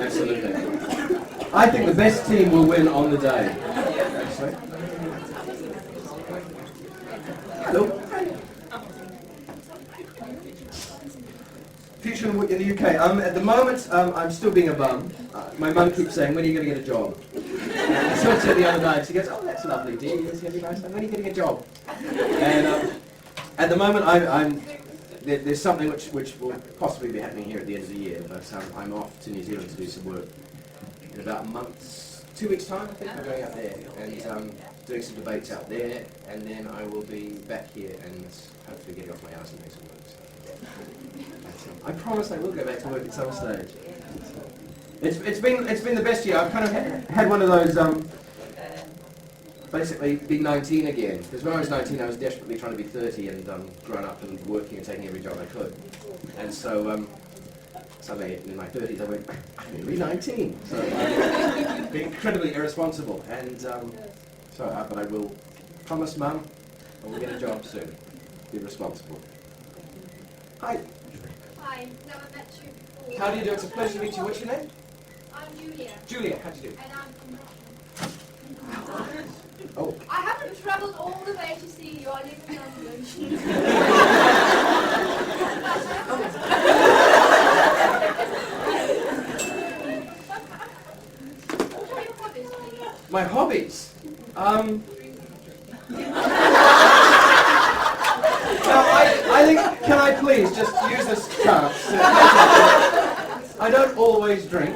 Absolutely. I think the best team will win on the day. Actually. Hello. Future in the UK. At the moment, I'm still being a bum. My mum keeps saying, when are you going to get a job? I saw her the other night. She goes, oh, that's lovely, dear. Yes, have a nice time. When are you going to get a job? And at the moment, there's something which will possibly be happening here at the end of the year, but I'm off to New Zealand to do some work in about a month's, 2 weeks' time, I think. I'm going out there and doing some debates out there, and then I will be back here and hopefully getting off my ass and doing some work. So, I promise I will go back to work at some stage. It's been the best year. I've kind of had one of those. Basically be 19 again, because when I was 19 I was desperately trying to be 30 and grown up and working and taking every job I could. And so suddenly in my 30s I went, I'm going to be 19. So being incredibly irresponsible. And but I will promise Mum I will get a job soon. Be responsible. Hi. Hi, never met you before. How do you do? It's a pleasure to meet you. What's your name? I'm Julia. Julia, how do you do? And I'm from Russia. Oh. I haven't travelled all the way to see you. I live in London. What are your hobbies, please? My hobbies? Now, I think, can I please just use this chance? I don't always drink.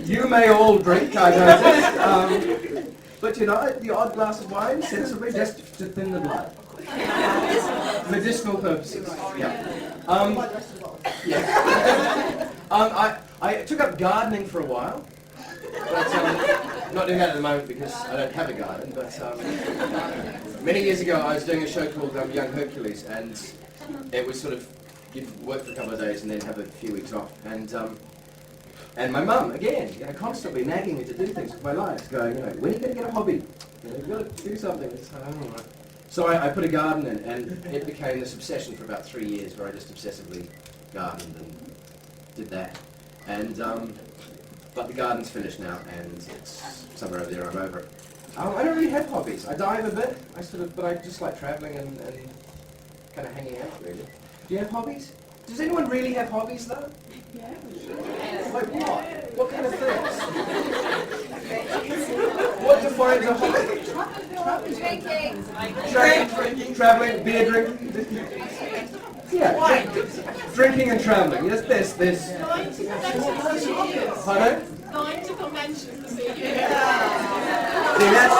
You may all drink, I notice. But you know, the odd glass of wine, sensibly, just to thin the blood. Medicinal purposes. Yeah. Yeah. I took up gardening for a while. But I'm not doing that at the moment because I don't have a garden. But many years ago I was doing a show called Young Hercules, and it was sort of, you'd work for a couple of days and then have a few weeks off. And my mum, again, constantly nagging me to do things with my life, going, when are you going to get a hobby? You've got to do something. So I put a garden in, and it became this obsession for about 3 years where I just obsessively gardened and did that. And but the garden's finished now, and it's somewhere over there. I'm over it. I don't really have hobbies. I dive a bit. But I just like travelling and kind of hanging out. Really. Do you have hobbies? Does anyone really have hobbies though? Yeah. Like what? What kind of things? What defines a hobby? Drinking. Travelling, beer drinking. Yeah, drinking and travelling. Yes, there's. Pardon? Going to conventions to see you. See, that's.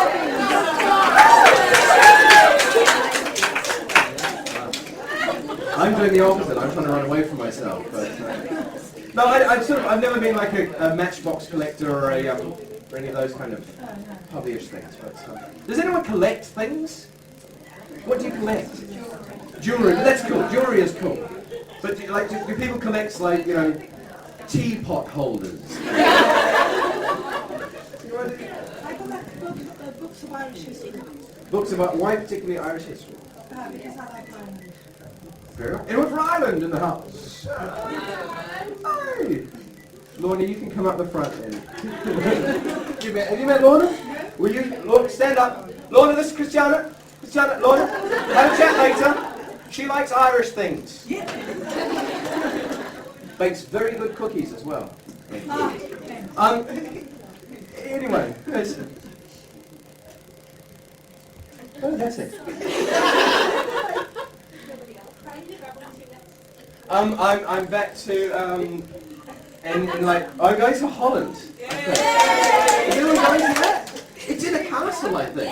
I'm doing the opposite. I'm trying to run away from myself. But, no, I've never been like a matchbox collector or any of those kind of hobbyish things. But does anyone collect things? What do you collect? Jewelry. That's cool. Jewelry is cool. But do people collect teapot holders? I collect books of Irish history. Books about why particularly Irish history? Because I like Ireland. Fair enough. Anyone from Ireland in the house? Hi. Lorna, you can come up the front then. Have you met Lorna? Will you? Lorna, stand up. Lorna, this is Christiana. Christiana, Lorna, have a chat later. She likes Irish things. Bakes very good cookies as well. Anyway, that's it. I'm back to and like I'm going to Holland. Okay. Is anyone going to that? It's in a castle, I think.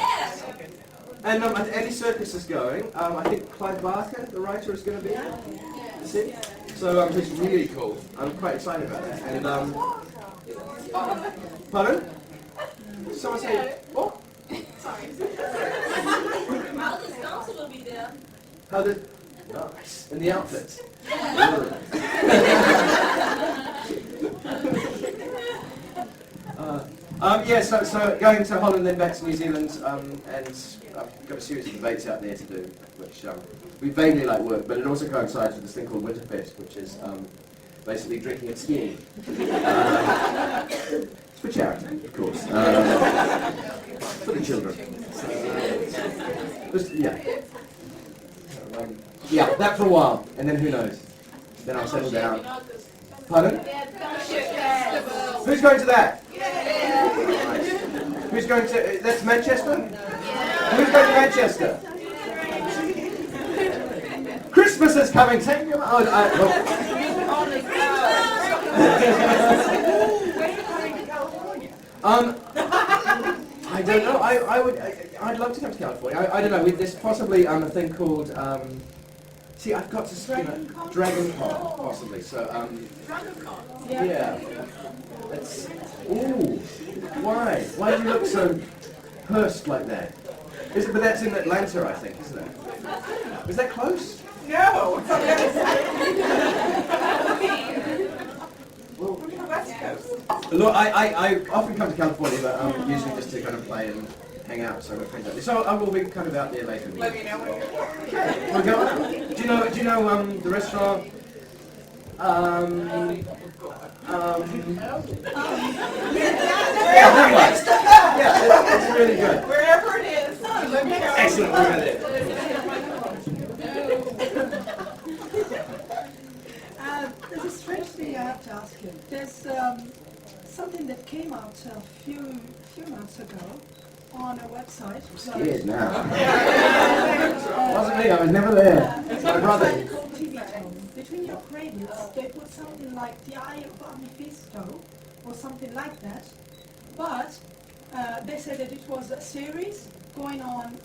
And Andy Serkis is going. I think Clive Barker, the writer, is going to be there. That's it. So it's really cool. I'm quite excited about that. And pardon? Someone say what? Sorry. Aldous Council will be there. How did? Nice. In the outfits. So going to Holland, then back to New Zealand, and I've got a series of debates out there to do, which we vaguely like work, but it also coincides with this thing called Winterfest, which is basically drinking and skiing. It's for charity, of course. For the children. Yeah. Yeah, that for a while, and then who knows? Then I'll settle down. Pardon? Who's going to that? Who's going to? That's Manchester. Who's going to Manchester? Christmas is coming. Take your. Oh, I don't know. I'd love to come to California. I don't know. There's possibly a thing called. See, I've got to Dragon Con, possibly. So yeah. It's. Ooh. Why? Why do you look so pursed like that? But that's in Atlanta, I think, isn't it? Is that close? No! Well, We're the West Coast. look, I often come to California, but usually just to kind of play and hang out. So we're friends out there. So I will be kind of out there later. Let me know when you're there. Okay, we're going. Do you know the restaurant? Yeah, that one. Yeah, it's really good. Wherever it is, let me know. Excellent, we're there. There's a strange thing I have to ask you. There's something that came out a few months ago on a website. Scared now. Wasn't me, I was never there. It's my brother. TV Tone. Between your credits, they put something like the Eye of Mephisto or something like that. But they said that it was a series going on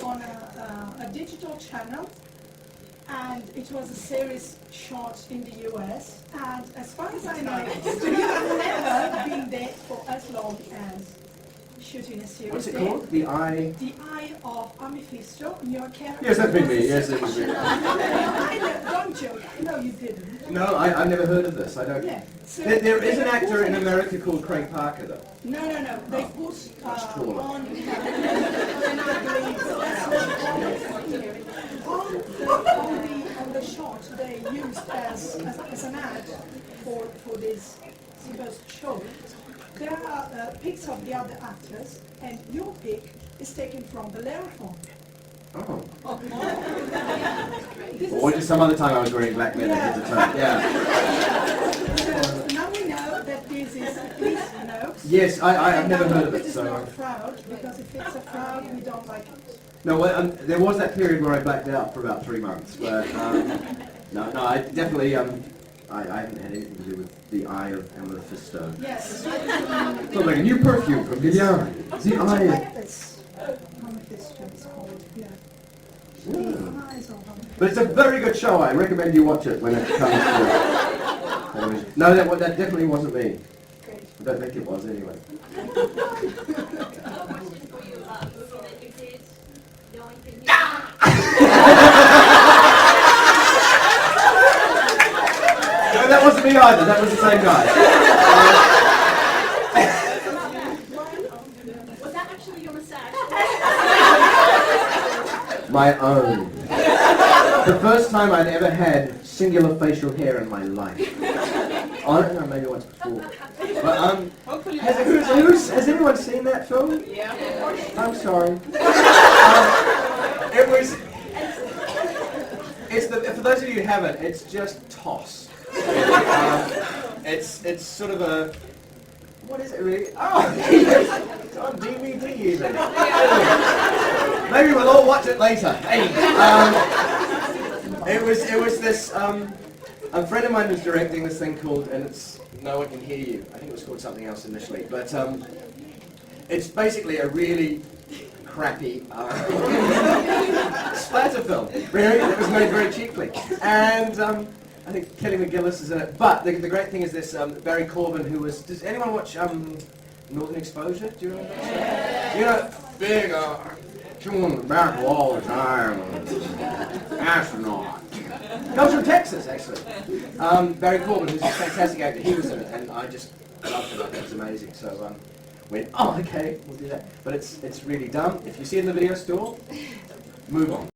a digital channel, and it was a series shot in the US. And as far as I know, you have never been there for as long as shooting a series. What's it there. called? The Eye? The Eye of Mephisto. Your character. Yes, that's been me. Yes, it was me. I know, don't joke. No, you didn't. No, I've never heard of this. I don't. Yeah. So There is an actor in America called Craig Parker, though. No. They put trawler. on, and I believe that's on the shot they used as an ad for this supposed show. There are pics of the other actors, and your pic is taken from Bellerophon. Oh. This Or just some other time I was wearing black leather at the time. Yeah. So now we know that this is a police note. Yes, I've never heard of it. It is So. not a fraud, because if it's a fraud, we don't like it. No, well, there was that period where I blacked out for about 3 months, but no, I definitely I haven't had anything to do with the Eye of Mephisto. Yes. So like a new perfume from Giuliani. The Eye. Like this. Mephisto is called, yeah. The eyes of Mephisto. But it's a very good show. I recommend you watch it when it comes to television. No, that definitely wasn't me. Great. I don't think it was anyway. I have a question for you about a movie that you did. The only thing you No, that wasn't me either. That was the same guy. was that actually your mustache? My own. The first time I'd ever had singular facial hair in my life. I don't know, maybe once before. But Hopefully has anyone seen that film? Yeah. I'm sorry. It was. For those of you who haven't, it's just toss. It's sort of a. What is it really? Oh, it's on DVD even. Maybe we'll all watch it later. Hey, it was this. A friend of mine was directing this thing called, and it's No One Can Hear You. I think it was called something else initially, but it's basically a really crappy splatter film. Really, it was made very cheaply, and I think Kelly McGillis is in it. But the great thing is this Barry Corbin, who was. Does anyone watch Northern Exposure? Do you remember that show? You know, big chewing on the back all the time, astronaut. Comes from Texas, actually. Barry Corbin, who's a fantastic actor, he was in it, and I just loved it. I thought it was amazing. So went, oh, okay, we'll do that. But it's really dumb. If you see it in the video store, move on.